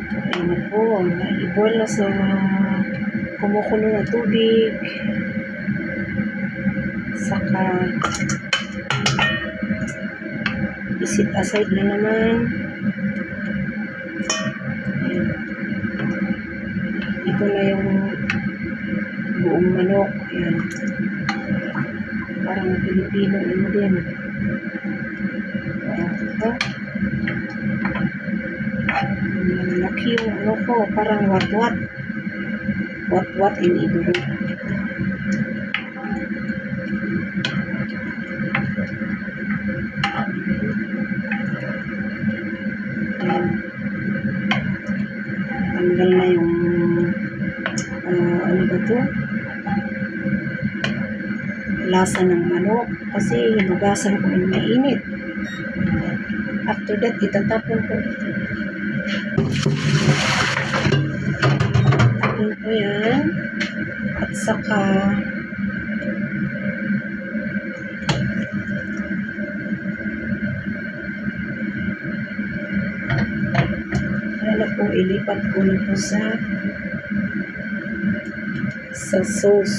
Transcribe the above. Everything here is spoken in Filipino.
Ayan na po, i-boil na sa kumukulo na tubig. Saka isit aside na naman. Ayan. Ito na yung buong manok. Ayan. Parang Pilipino ano din. Ito. Malaki yung ano ko. Parang wat-wat. Wat-wat in Igbo. Ayan. Tanggal na yung ano ba ito? Lasa ng manok. Kasi hinugasan ko yung mainit. After that, itatapon ko ito. Tapon ko yan. At saka ano po, ilipat ko na po sa sauce.